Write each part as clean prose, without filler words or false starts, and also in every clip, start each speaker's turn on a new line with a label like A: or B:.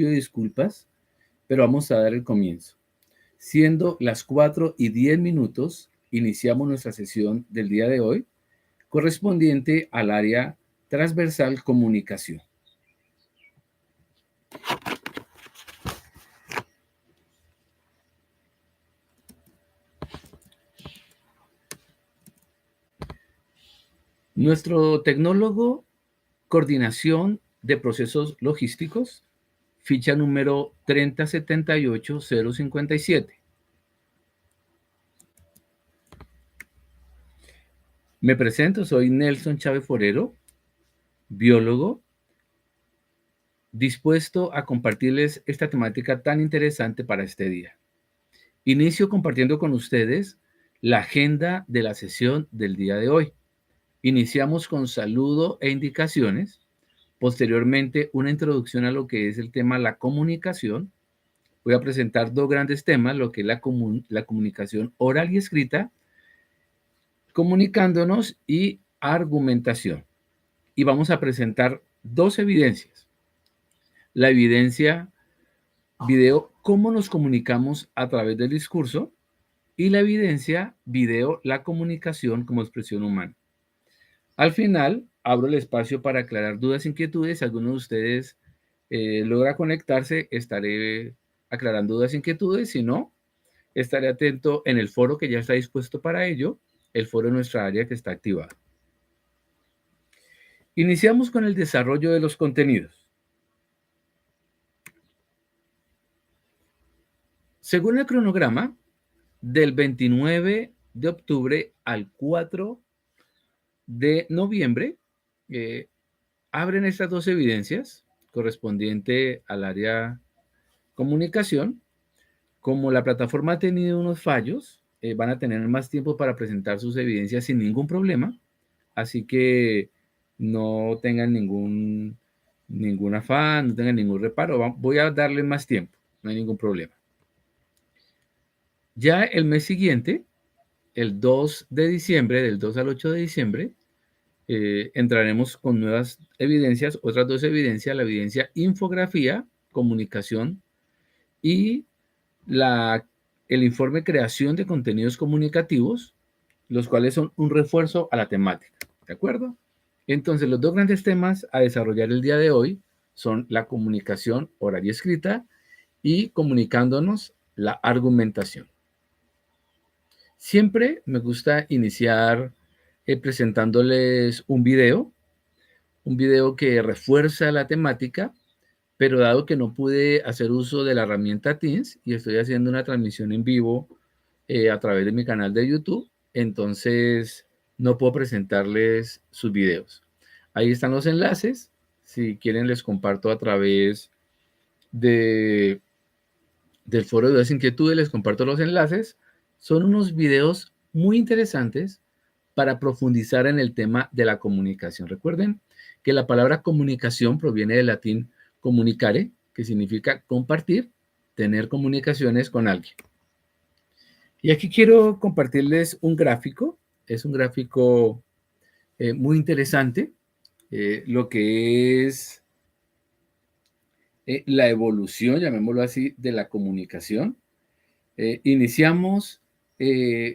A: pido disculpas, pero vamos a dar el comienzo. Siendo las 4:10, iniciamos nuestra sesión del día de hoy, correspondiente al área transversal comunicación. Nuestro tecnólogo, coordinación de procesos logísticos, ficha número 3078057. Me presento, soy Nelson Chávez Forero, biólogo, dispuesto a compartirles esta temática tan interesante para este día. Inicio compartiendo con ustedes la agenda de la sesión del día de hoy. Iniciamos con saludo e indicaciones, posteriormente una introducción a lo que es el tema la comunicación. Voy a presentar dos grandes temas, lo que es la comunicación oral y escrita, comunicándonos y argumentación. Y vamos a presentar dos evidencias. La evidencia video, cómo nos comunicamos a través del discurso, y la evidencia video, la comunicación como expresión humana. Al final, abro el espacio para aclarar dudas e inquietudes. Si alguno de ustedes logra conectarse, estaré aclarando dudas e inquietudes. Si no, estaré atento en el foro que ya está dispuesto para ello, el foro de nuestra área que está activado. Iniciamos con el desarrollo de los contenidos. Según el cronograma, del 29 de octubre al 4 de noviembre, abren estas dos evidencias correspondiente al área comunicación. Como la plataforma ha tenido unos fallos, van a tener más tiempo para presentar sus evidencias sin ningún problema, así que no tengan ningún afán, no tengan ningún reparo. Voy a darle más tiempo, no hay ningún problema. Ya el mes siguiente, el 2 de diciembre, del 2 al 8 de diciembre, entraremos con nuevas evidencias, otras dos evidencias, la evidencia infografía, comunicación y el informe creación de contenidos comunicativos, los cuales son un refuerzo a la temática, ¿de acuerdo? Entonces, los dos grandes temas a desarrollar el día de hoy son la comunicación oral y escrita y comunicándonos la argumentación. Siempre me gusta iniciar presentándoles un video que refuerza la temática, pero dado que no pude hacer uso de la herramienta Teams y estoy haciendo una transmisión en vivo a través de mi canal de YouTube, entonces no puedo presentarles sus videos. Ahí están los enlaces. Si quieren les comparto a través del foro de dudas e inquietudes, les comparto los enlaces. Son unos videos muy interesantes para profundizar en el tema de la comunicación. Recuerden que la palabra comunicación proviene del latín comunicare, que significa compartir, tener comunicaciones con alguien. Y aquí quiero compartirles un gráfico. Es un gráfico muy interesante, lo que es la evolución, llamémoslo así, de la comunicación. Iniciamos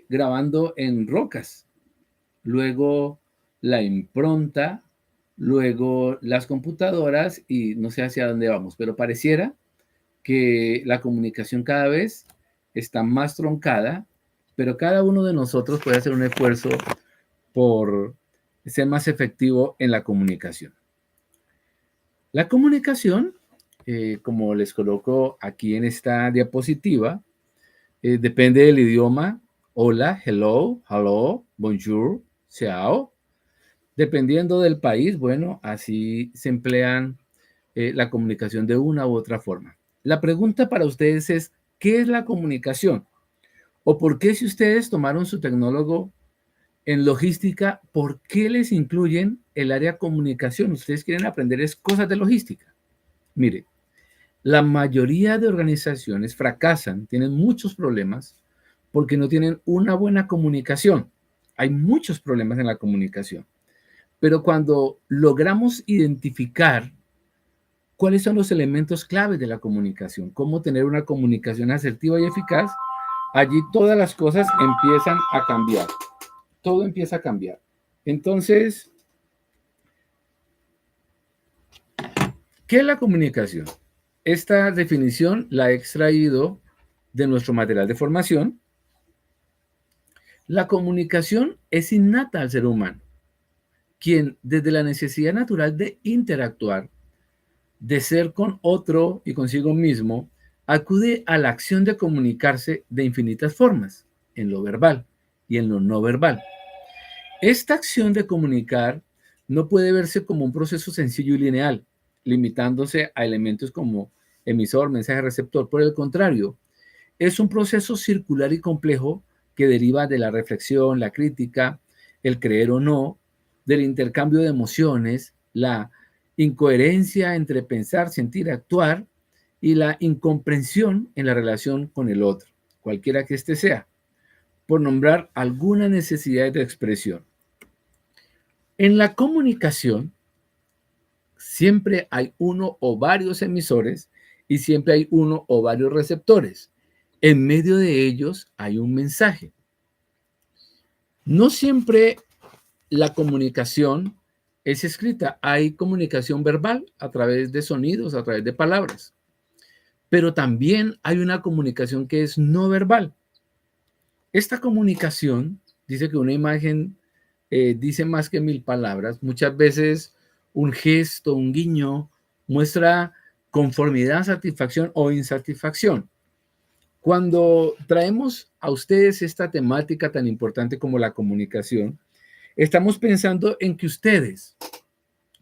A: grabando en rocas, luego la impronta, luego las computadoras y no sé hacia dónde vamos, pero pareciera que la comunicación cada vez está más truncada, pero cada uno de nosotros puede hacer un esfuerzo por ser más efectivo en la comunicación. La comunicación, como les coloco aquí en esta diapositiva, depende del idioma. Hola, hello, bonjour, ciao. Dependiendo del país, bueno, así se emplean la comunicación de una u otra forma. La pregunta para ustedes es, ¿qué es la comunicación? ¿O por qué si ustedes tomaron su tecnólogo en logística, por qué les incluyen el área comunicación? Ustedes quieren aprender cosas de logística. Mire, la mayoría de organizaciones fracasan, tienen muchos problemas porque no tienen una buena comunicación. Hay muchos problemas en la comunicación. Pero cuando logramos identificar ¿Cuáles son los elementos claves de la comunicación? ¿Cómo tener una comunicación asertiva y eficaz? Allí todas las cosas empiezan a cambiar. Todo empieza a cambiar. Entonces, ¿qué es la comunicación? Esta definición la he extraído de nuestro material de formación. La comunicación es innata al ser humano, quien desde la necesidad natural de interactuar, de ser con otro y consigo mismo, acude a la acción de comunicarse de infinitas formas, en lo verbal y en lo no verbal. Esta acción de comunicar no puede verse como un proceso sencillo y lineal, limitándose a elementos como emisor, mensaje, receptor. Por el contrario, es un proceso circular y complejo que deriva de la reflexión, la crítica, el creer o no, del intercambio de emociones, la incoherencia entre pensar, sentir, actuar y la incomprensión en la relación con el otro, cualquiera que éste sea, por nombrar alguna necesidad de expresión. En la comunicación siempre hay uno o varios emisores y siempre hay uno o varios receptores. En medio de ellos hay un mensaje. No siempre la comunicación es escrita. Hay comunicación verbal a través de sonidos, a través de palabras. Pero también hay una comunicación que es no verbal. Esta comunicación dice que una imagen dice más que 1000 palabras. Muchas veces un gesto, un guiño, muestra conformidad, satisfacción o insatisfacción. Cuando traemos a ustedes esta temática tan importante como la comunicación, estamos pensando en que ustedes,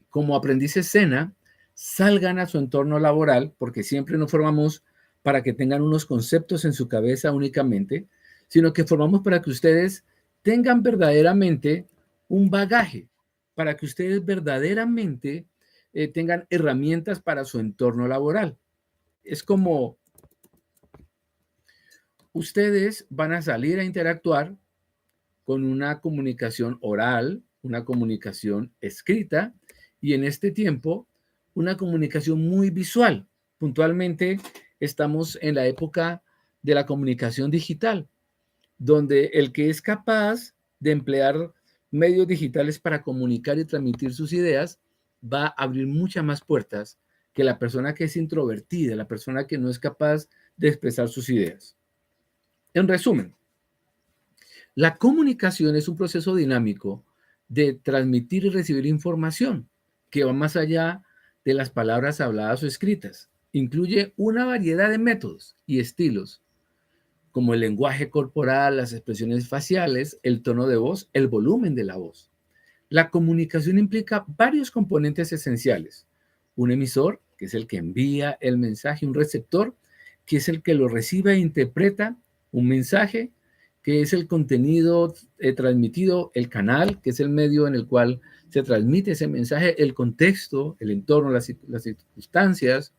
A: como aprendices SENA, salgan a su entorno laboral, porque siempre no formamos para que tengan unos conceptos en su cabeza únicamente, sino que formamos para que ustedes tengan verdaderamente un bagaje, para que ustedes verdaderamente tengan herramientas para su entorno laboral. Es como ustedes van a salir a interactuar con una comunicación oral, una comunicación escrita y en este tiempo una comunicación muy visual. Puntualmente estamos en la época de la comunicación digital, donde el que es capaz de emplear medios digitales para comunicar y transmitir sus ideas va a abrir muchas más puertas que la persona que es introvertida, la persona que no es capaz de expresar sus ideas. En resumen, la comunicación es un proceso dinámico de transmitir y recibir información que va más allá de las palabras habladas o escritas. Incluye una variedad de métodos y estilos, como el lenguaje corporal, las expresiones faciales, el tono de voz, el volumen de la voz. La comunicación implica varios componentes esenciales. Un emisor, que es el que envía el mensaje, un receptor, que es el que lo recibe e interpreta un mensaje, que es el contenido transmitido, el canal, que es el medio en el cual se transmite ese mensaje, el contexto, el entorno, las circunstancias,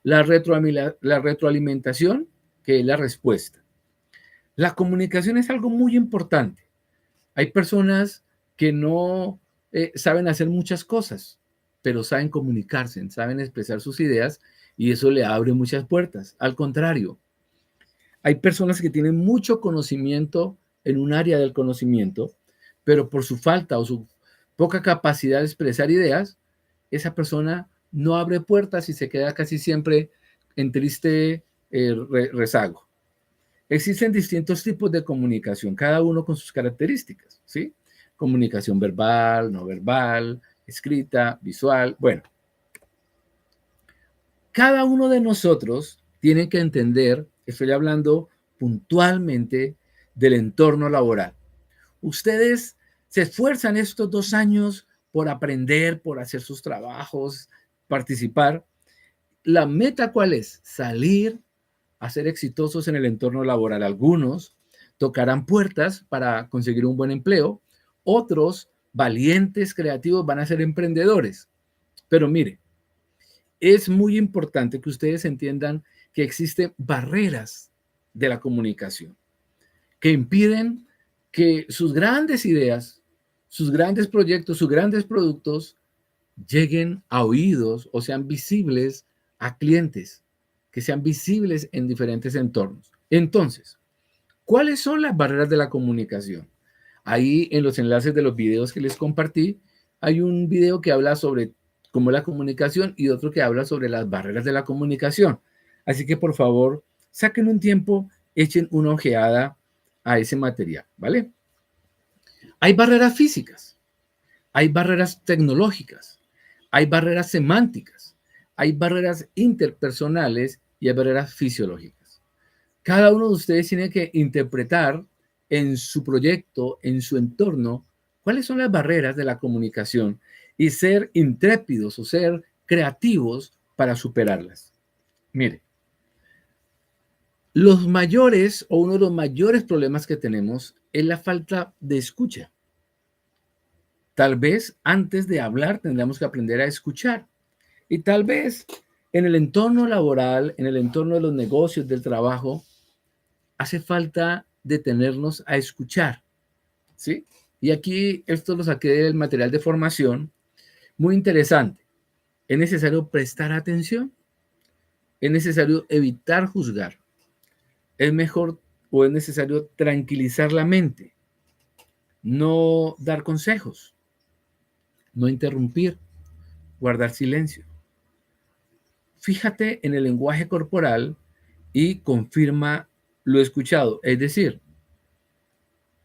A: la retroalimentación, que es la respuesta. La comunicación es algo muy importante. Hay personas que no saben hacer muchas cosas, pero saben comunicarse, saben expresar sus ideas y eso le abre muchas puertas. Al contrario, hay personas que tienen mucho conocimiento en un área del conocimiento, pero por su falta o su poca capacidad de expresar ideas, esa persona no abre puertas y se queda casi siempre en triste rezago. Existen distintos tipos de comunicación, cada uno con sus características, ¿sí? Comunicación verbal, no verbal, escrita, visual. Bueno, cada uno de nosotros tiene que entender, estoy hablando puntualmente del entorno laboral. Ustedes se esfuerzan estos 2 años por aprender, por hacer sus trabajos, participar. ¿La meta cuál es? Salir a ser exitosos en el entorno laboral. Algunos tocarán puertas para conseguir un buen empleo, otros valientes, creativos, van a ser emprendedores. Pero mire, es muy importante que ustedes entiendan que existen barreras de la comunicación que impiden que sus grandes ideas, sus grandes proyectos, sus grandes productos lleguen a oídos o sean visibles a clientes, que sean visibles en diferentes entornos. Entonces, ¿cuáles son las barreras de la comunicación? Ahí en los enlaces de los videos que les compartí, hay un video que habla sobre cómo la comunicación y otro que habla sobre las barreras de la comunicación. Así que por favor, saquen un tiempo, echen una ojeada a ese material, ¿vale? Hay barreras físicas, hay barreras tecnológicas, hay barreras semánticas, hay barreras interpersonales y hay barreras fisiológicas. Cada uno de ustedes tiene que interpretar en su proyecto, en su entorno, cuáles son las barreras de la comunicación y ser intrépidos o ser creativos para superarlas. Mire, los mayores o uno de los mayores problemas que tenemos es la falta de escucha. Tal vez antes de hablar tendríamos que aprender a escuchar. Y tal vez en el entorno laboral, en el entorno de los negocios, del trabajo, hace falta detenernos a escuchar, ¿sí? Y aquí esto lo saqué del material de formación, muy interesante. Es necesario prestar atención, es necesario evitar juzgar, es mejor o es necesario tranquilizar la mente, no dar consejos, no interrumpir, guardar silencio. Fíjate en el lenguaje corporal y confirma lo escuchado. Es decir,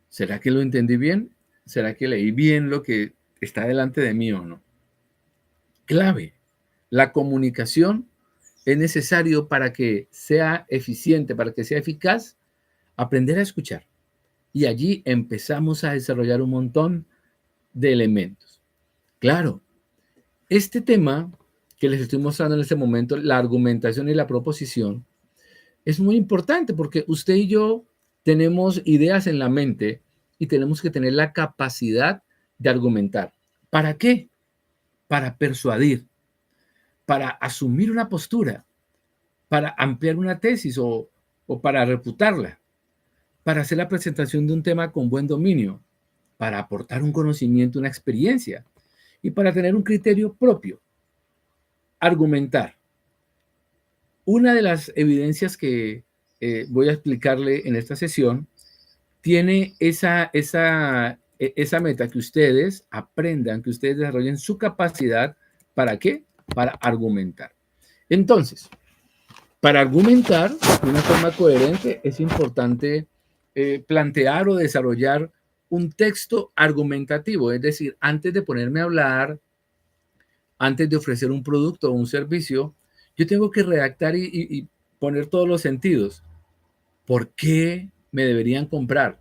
A: ¿será que lo entendí bien? ¿Será que leí bien lo que está delante de mí o no? Clave. La comunicación es necesario para que sea eficiente, para que sea eficaz, aprender a escuchar. Y allí empezamos a desarrollar un montón de elementos. Claro, este tema que les estoy mostrando en este momento, la argumentación y la proposición, es muy importante porque usted y yo tenemos ideas en la mente y tenemos que tener la capacidad de argumentar. ¿Para qué? Para persuadir, para asumir una postura, para ampliar una tesis o para refutarla, para hacer la presentación de un tema con buen dominio, para aportar un conocimiento, una experiencia y para tener un criterio propio. Argumentar. Una de las evidencias que voy a explicarle en esta sesión tiene esa meta, que ustedes aprendan, que ustedes desarrollen su capacidad. ¿Para qué? Para argumentar. Entonces, para argumentar de una forma coherente es importante plantear o desarrollar un texto argumentativo, es decir, antes de ponerme a hablar, antes de ofrecer un producto o un servicio, yo tengo que redactar y poner todos los sentidos. ¿Por qué me deberían comprar?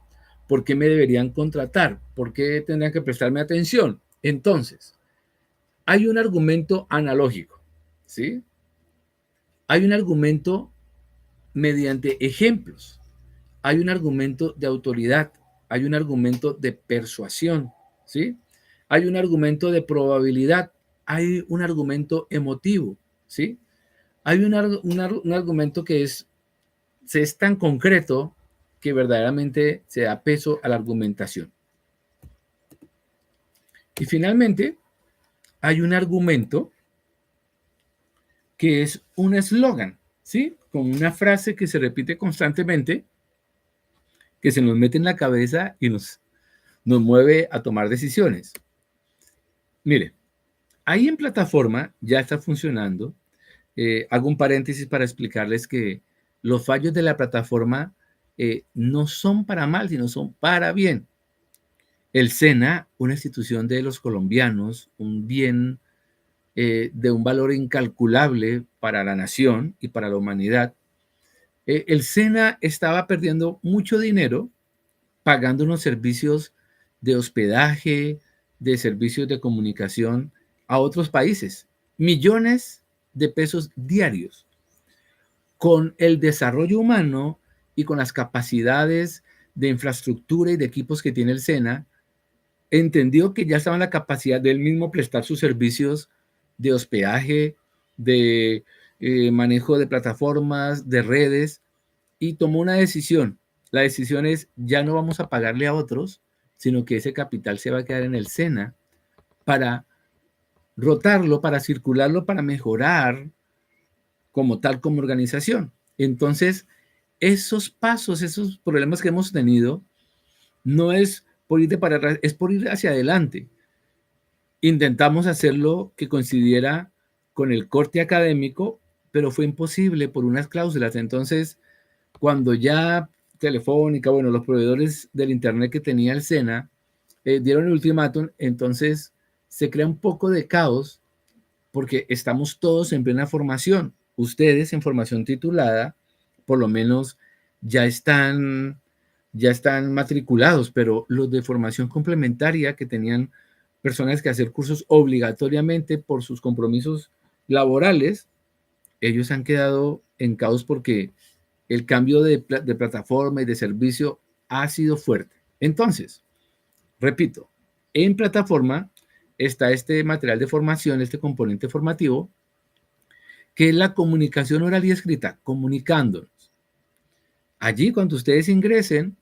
A: ¿Por qué me deberían contratar? ¿Por qué tendrían que prestarme atención? Entonces, hay un argumento analógico, ¿sí? Hay un argumento mediante ejemplos. Hay un argumento de autoridad. Hay un argumento de persuasión, ¿sí? Hay un argumento de probabilidad. Hay un argumento emotivo, ¿sí? Hay un argumento que es tan concreto que verdaderamente se da peso a la argumentación. Y finalmente, hay un argumento que es un eslogan, ¿sí? Con una frase que se repite constantemente, que se nos mete en la cabeza y nos mueve a tomar decisiones. Mire, ahí en plataforma ya está funcionando. Hago un paréntesis para explicarles que los fallos de la plataforma no son para mal, sino son para bien. El SENA, una institución de los colombianos, un bien de un valor incalculable para la nación y para la humanidad, el SENA estaba perdiendo mucho dinero pagando unos servicios de hospedaje, de servicios de comunicación a otros países, millones de pesos diarios. Con el desarrollo humano y con las capacidades de infraestructura y de equipos que tiene el SENA, entendió que ya estaba en la capacidad de él mismo prestar sus servicios de hospedaje, de manejo de plataformas, de redes, y tomó una decisión. La decisión es, ya no vamos a pagarle a otros, sino que ese capital se va a quedar en el SENA para rotarlo, para circularlo, para mejorar como tal, como organización. Entonces, esos pasos, esos problemas que hemos tenido, no es por ir de para atrás, es por ir hacia adelante. Intentamos hacerlo que coincidiera con el corte académico, pero fue imposible por unas cláusulas. Entonces, cuando ya Telefónica, bueno, los proveedores del Internet que tenía el SENA, dieron el ultimátum, entonces se crea un poco de caos porque estamos todos en plena formación. Ustedes en formación titulada, por lo menos ya están matriculados, pero los de formación complementaria que tenían personas que hacer cursos obligatoriamente por sus compromisos laborales, ellos han quedado en caos porque el cambio de plataforma y de servicio ha sido fuerte. Entonces, repito, en plataforma está este material de formación, este componente formativo, que es la comunicación oral y escrita, comunicándonos. Allí, cuando ustedes ingresen,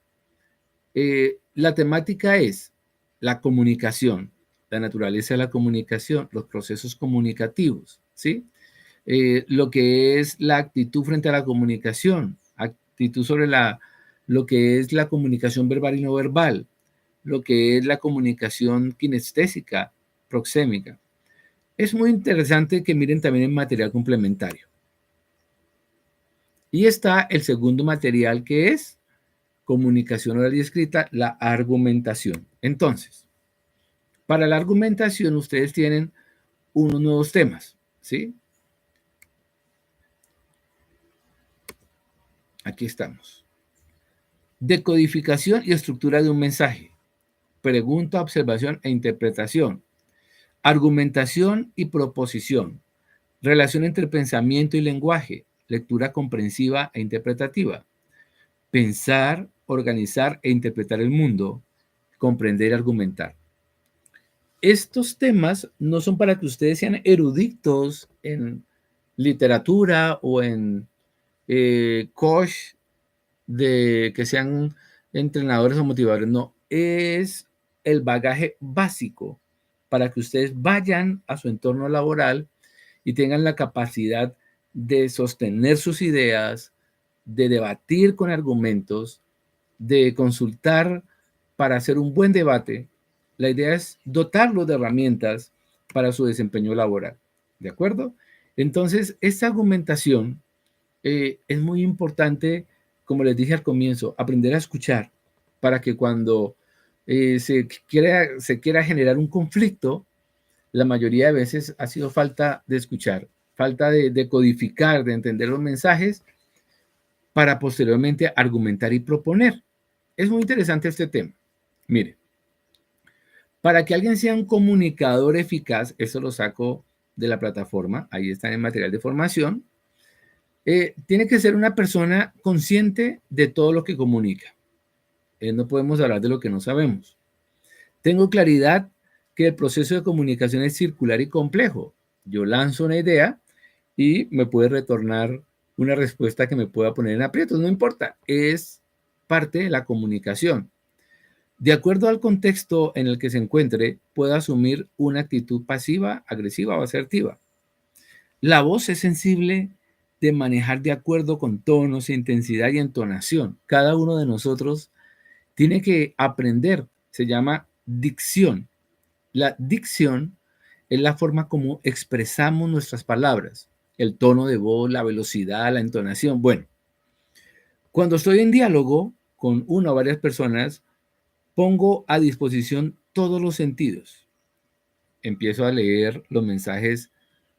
A: la temática es la comunicación, la naturaleza de la comunicación, los procesos comunicativos, ¿sí? Lo que es la actitud frente a la comunicación, actitud sobre lo que es la comunicación verbal y no verbal, lo que es la comunicación kinestésica, proxémica. Es muy interesante que miren también en material complementario. Y está el segundo material que es comunicación oral y escrita, la argumentación. Entonces, para la argumentación ustedes tienen unos nuevos temas, ¿sí? Aquí estamos. Decodificación y estructura de un mensaje. Pregunta, observación e interpretación. Argumentación y proposición. Relación entre pensamiento y lenguaje. Lectura comprensiva e interpretativa. Pensar, organizar e interpretar el mundo. Comprender y argumentar. Estos temas no son para que ustedes sean eruditos en literatura o en coach de que sean entrenadores o motivadores, no, es el bagaje básico para que ustedes vayan a su entorno laboral y tengan la capacidad de sostener sus ideas, de debatir con argumentos, de consultar para hacer un buen debate. La idea es dotarlos de herramientas para su desempeño laboral. ¿De acuerdo? Entonces, esta argumentación es muy importante, como les dije al comienzo, aprender a escuchar para que cuando se quiera generar un conflicto, la mayoría de veces ha sido falta de escuchar, falta de codificar, de entender los mensajes para posteriormente argumentar y proponer. Es muy interesante este tema. Mire, para que alguien sea un comunicador eficaz, eso lo saco de la plataforma, ahí está en el material de formación, tiene que ser una persona consciente de todo lo que comunica. No podemos hablar de lo que no sabemos. Tengo claridad que el proceso de comunicación es circular y complejo. Yo lanzo una idea y me puede retornar una respuesta que me pueda poner en aprietos. No importa, es parte de la comunicación. De acuerdo al contexto en el que se encuentre, puede asumir una actitud pasiva, agresiva o asertiva. La voz es sensible de manejar de acuerdo con tonos, intensidad y entonación. Cada uno de nosotros tiene que aprender, se llama dicción. La dicción es la forma como expresamos nuestras palabras, el tono de voz, la velocidad, la entonación. Bueno, cuando estoy en diálogo con una o varias personas, pongo a disposición todos los sentidos. Empiezo a leer los mensajes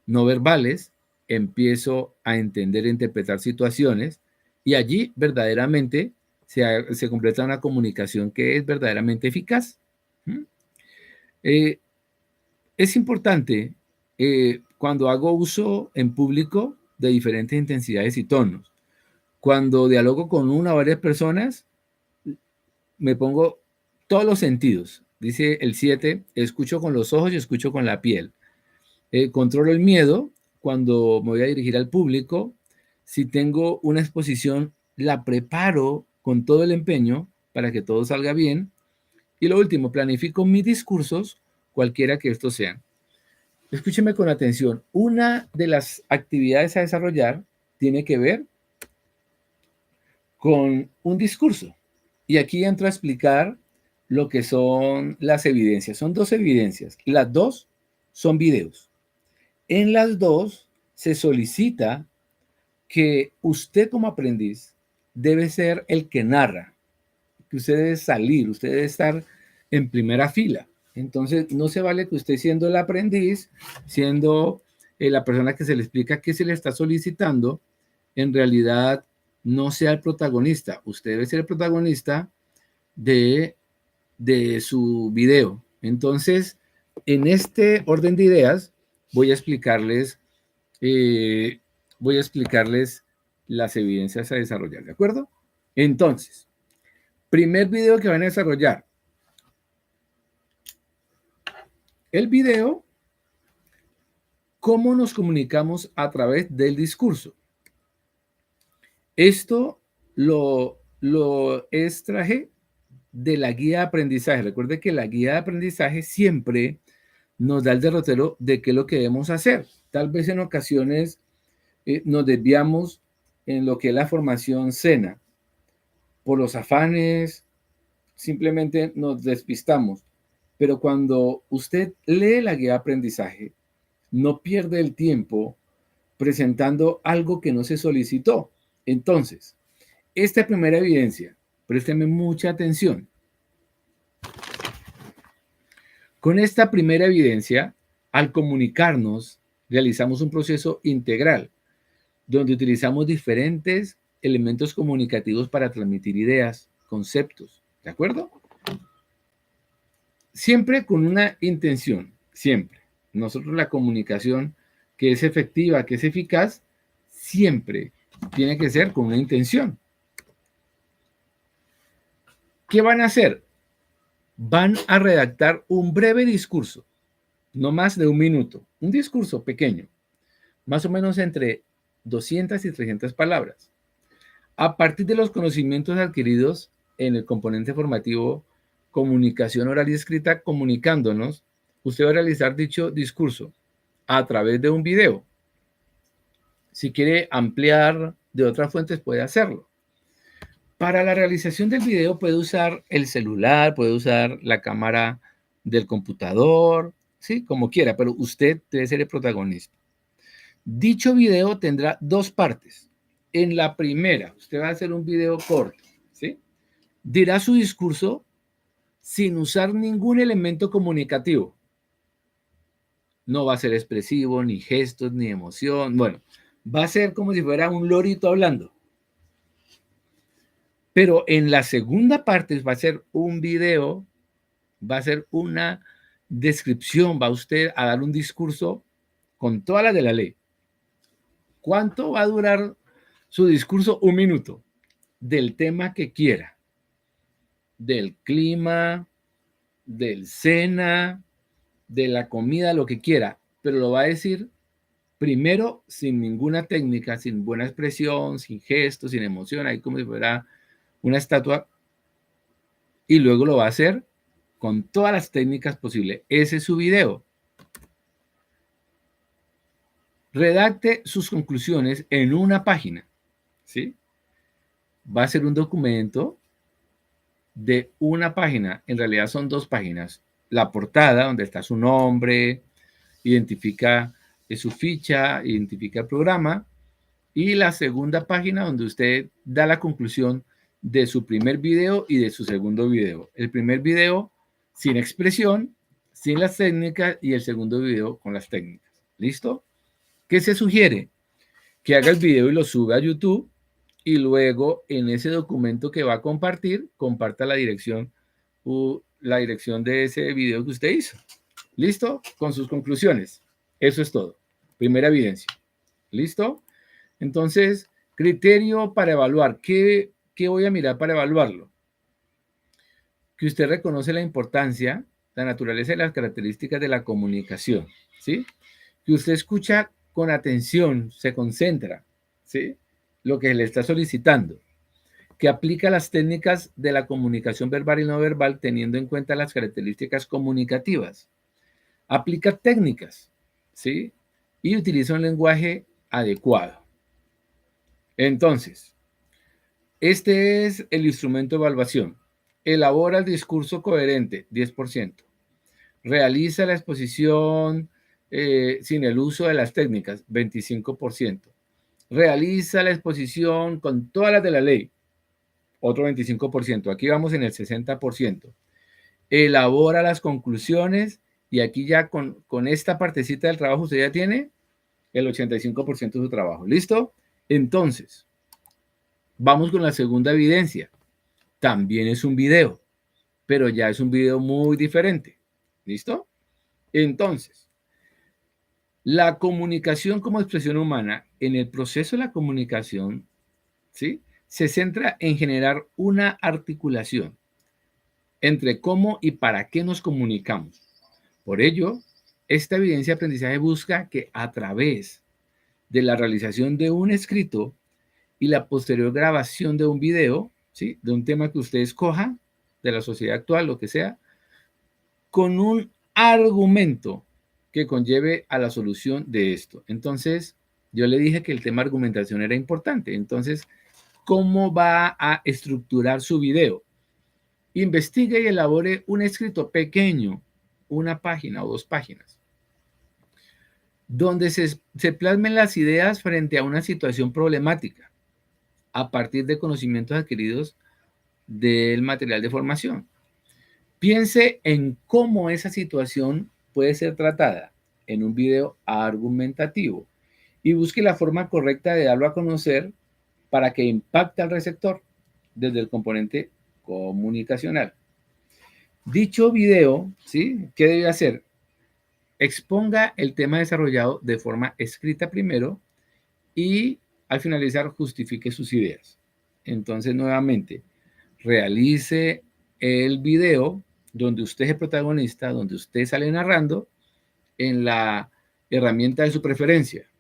A: no verbales, empiezo a entender e interpretar situaciones y allí verdaderamente se completa una comunicación que es verdaderamente eficaz. ¿Mm? Eh, es importante cuando hago uso en público de diferentes intensidades y tonos. Cuando dialogo con una o varias personas, me pongo todos los sentidos. Dice el 7, escucho con los ojos y escucho con la piel. Controlo el miedo cuando me voy a dirigir al público. Si tengo una exposición, la preparo con todo el empeño para que todo salga bien. Y lo último, planifico mis discursos, cualquiera que estos sean. Escúcheme con atención. Una de las actividades a desarrollar tiene que ver con un discurso. Y aquí entro a explicar lo que son las evidencias. Son dos evidencias. Las dos son videos. En las dos se solicita que usted como aprendiz debe ser el que narra, que usted debe salir, usted debe estar en primera fila. Entonces, no se vale que usted siendo el aprendiz, siendo la persona que se le explica qué se le está solicitando, en realidad no sea el protagonista. Usted debe ser el protagonista de, de su video. Entonces, en este orden de ideas, voy a explicarles, eh, voy a explicarles las evidencias a desarrollar, ¿de acuerdo? Entonces, primer video que van a desarrollar. El video, cómo nos comunicamos a través del discurso. Esto lo extraje de la guía de aprendizaje. Recuerde que la guía de aprendizaje siempre nos da el derrotero de qué es lo que debemos hacer. Tal vez en ocasiones nos desviamos en lo que es la formación SENA. Por los afanes, simplemente nos despistamos. Pero cuando usted lee la guía de aprendizaje, no pierde el tiempo presentando algo que no se solicitó. Entonces, esta primera evidencia, présteme mucha atención. Con esta primera evidencia, al comunicarnos, realizamos un proceso integral, donde utilizamos diferentes elementos comunicativos para transmitir ideas, conceptos, ¿de acuerdo? Siempre con una intención, siempre. Nosotros la comunicación que es efectiva, que es eficaz, siempre tiene que ser con una intención. ¿Qué van a hacer? Van a redactar un breve discurso, no más de 1 minuto, un discurso pequeño, más o menos entre 200 y 300 palabras. A partir de los conocimientos adquiridos en el componente formativo comunicación oral y escrita, comunicándonos, usted va a realizar dicho discurso a través de un video. Si quiere ampliar de otras fuentes, puede hacerlo. Para la realización del video puede usar el celular, puede usar la cámara del computador, sí, como quiera, pero usted debe ser el protagonista. Dicho video tendrá dos partes. En la primera, usted va a hacer un video corto, ¿sí? Dirá su discurso sin usar ningún elemento comunicativo. No va a ser expresivo, ni gestos, ni emoción. Bueno, va a ser como si fuera un lorito hablando. Pero en la segunda parte va a ser un video, va a ser una descripción, va usted a dar un discurso con todas las de la ley. ¿Cuánto va a durar su discurso? 1 minuto. Del tema que quiera. Del clima, del SENA, de la comida, lo que quiera. Pero lo va a decir primero sin ninguna técnica, sin buena expresión, sin gestos, sin emoción, ahí como si fuera una estatua. Y luego lo va a hacer con todas las técnicas posibles. Ese es su video. Redacte sus conclusiones en una página, ¿sí? Va a ser un documento de una página. En realidad son 2 páginas. La portada, donde está su nombre, identifica su ficha, identifica el programa. Y la segunda página, donde usted da la conclusión de su primer video y de su segundo video. El primer video sin expresión, sin las técnicas, y el segundo video con las técnicas. ¿Listo? ¿Qué se sugiere? Que haga el video y lo sube a YouTube y luego en ese documento que va a compartir, comparta la dirección de ese video que usted hizo. ¿Listo? Con sus conclusiones. Eso es todo. Primera evidencia. ¿Listo? Entonces, criterio para evaluar. ¿Qué voy a mirar para evaluarlo? Que usted reconoce la importancia, la naturaleza y las características de la comunicación, ¿sí? Que usted escucha con atención, se concentra, ¿sí? Lo que le está solicitando. Que aplica las técnicas de la comunicación verbal y no verbal teniendo en cuenta las características comunicativas. Aplica técnicas. ¿sí? Y utiliza un lenguaje adecuado. Entonces, este es el instrumento de evaluación. Elabora el discurso coherente, 10%. Realiza la exposición sin el uso de las técnicas, 25%. Realiza la exposición con todas las de la ley, otro 25%. Aquí vamos en el 60%. Elabora las conclusiones y aquí ya con esta partecita del trabajo usted ya tiene el 85% de su trabajo. ¿Listo? Entonces, vamos con la segunda evidencia. También es un video, pero ya es un video muy diferente. ¿Listo? Entonces, la comunicación como expresión humana, en el proceso de la comunicación, ¿sí?, se centra en generar una articulación entre cómo y para qué nos comunicamos. Por ello, esta evidencia de aprendizaje busca que a través de la realización de un escrito y la posterior grabación de un video, ¿sí?, de un tema que usted escoja, de la sociedad actual, lo que sea, con un argumento que conlleve a la solución de esto. Entonces, yo le dije que el tema argumentación era importante. Entonces, ¿cómo va a estructurar su video? Investigue y elabore un escrito pequeño, una página o 2 páginas, donde se plasmen las ideas frente a una situación problemática a partir de conocimientos adquiridos del material de formación. Piense en cómo esa situación puede ser tratada en un video argumentativo y busque la forma correcta de darlo a conocer para que impacte al receptor desde el componente comunicacional. Dicho video, ¿sí?, ¿qué debe hacer? Exponga el tema desarrollado de forma escrita primero y al finalizar justifique sus ideas. Entonces, nuevamente, realice el video donde usted es el protagonista, donde usted sale narrando en la herramienta de su preferencia.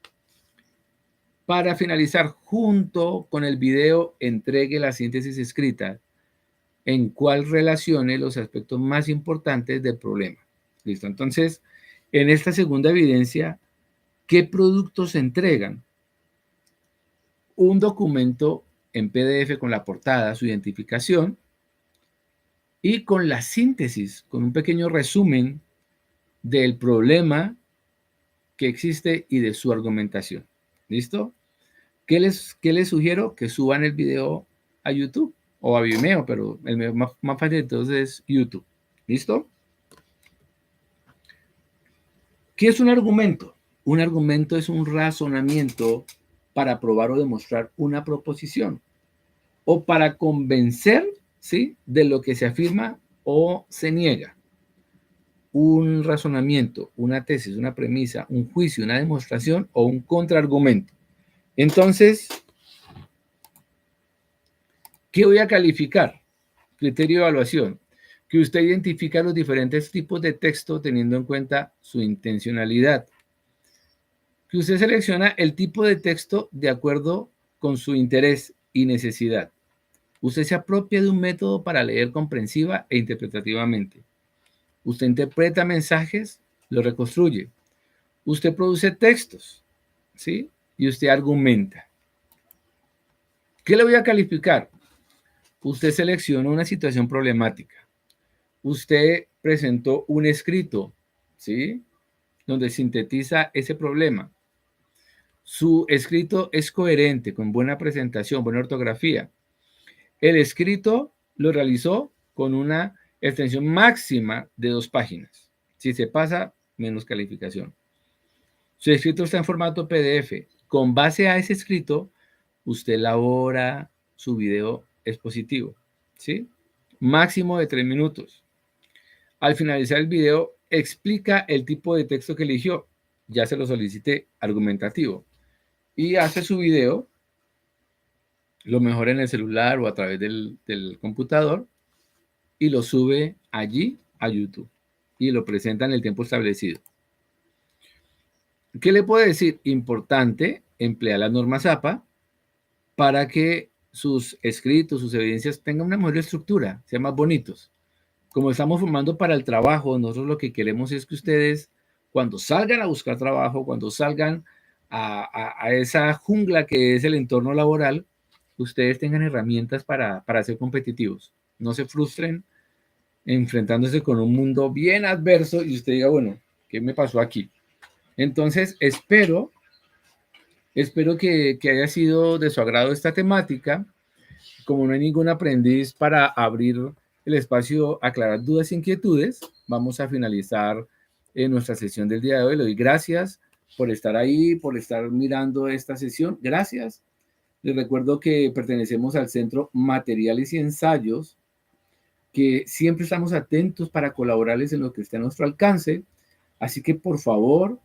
A: Para finalizar, junto con el video, entregue la síntesis escrita en cual relacione los aspectos más importantes del problema. ¿Listo? Entonces, en esta segunda evidencia, ¿qué productos se entregan? Un documento en PDF con la portada, su identificación, y con la síntesis, con un pequeño resumen del problema que existe y de su argumentación. ¿Listo? ¿Qué les sugiero? Que suban el video a YouTube o a Vimeo, pero el más fácil entonces es YouTube. ¿Listo? ¿Qué es un argumento? Un argumento es un razonamiento para probar o demostrar una proposición o para convencer, ¿sí?, de lo que se afirma o se niega. Un razonamiento, una tesis, una premisa, un juicio, una demostración o un contraargumento. Entonces, ¿qué voy a calificar? Criterio de evaluación. Que usted identifica los diferentes tipos de texto teniendo en cuenta su intencionalidad. Que usted selecciona el tipo de texto de acuerdo con su interés y necesidad. Usted se apropia de un método para leer comprensiva e interpretativamente. Usted interpreta mensajes, los reconstruye. Usted produce textos, ¿sí? Y usted argumenta. ¿Qué le voy a calificar? Usted selecciona una situación problemática. Usted presentó un escrito, ¿sí?, donde sintetiza ese problema. Su escrito es coherente, con buena presentación, buena ortografía. El escrito lo realizó con una extensión máxima de 2 páginas. Si se pasa, menos calificación. Su escrito está en formato PDF. Con base a ese escrito, usted elabora su video expositivo, ¿sí? Máximo de 3 minutos. Al finalizar el video, explica el tipo de texto que eligió. Ya se lo solicité, argumentativo. Y hace su video, lo mejor en el celular o a través del computador, y lo sube allí a YouTube. Y lo presenta en el tiempo establecido. ¿Qué le puedo decir? Importante emplear las normas APA para que sus escritos, sus evidencias tengan una mejor estructura, sean más bonitos. Como estamos formando para el trabajo, nosotros lo que queremos es que ustedes cuando salgan a buscar trabajo, cuando salgan a esa jungla que es el entorno laboral, ustedes tengan herramientas para ser competitivos. No se frustren enfrentándose con un mundo bien adverso y usted diga, bueno, ¿qué me pasó aquí? Entonces, espero que haya sido de su agrado esta temática. Como no hay ningún aprendiz para abrir el espacio, aclarar dudas e inquietudes, vamos a finalizar nuestra sesión del día de hoy. Le doy gracias por estar ahí, por estar mirando esta sesión. Gracias. Les recuerdo que pertenecemos al Centro Materiales y Ensayos, que siempre estamos atentos para colaborarles en lo que esté a nuestro alcance. Así que, por favor,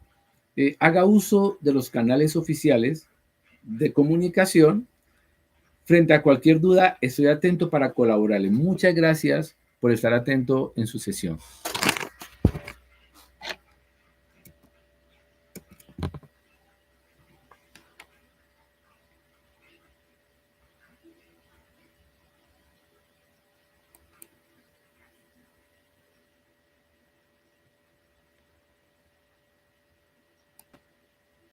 A: haga uso de los canales oficiales de comunicación. Frente a cualquier duda, estoy atento para colaborarle. Muchas gracias por estar atento en su sesión.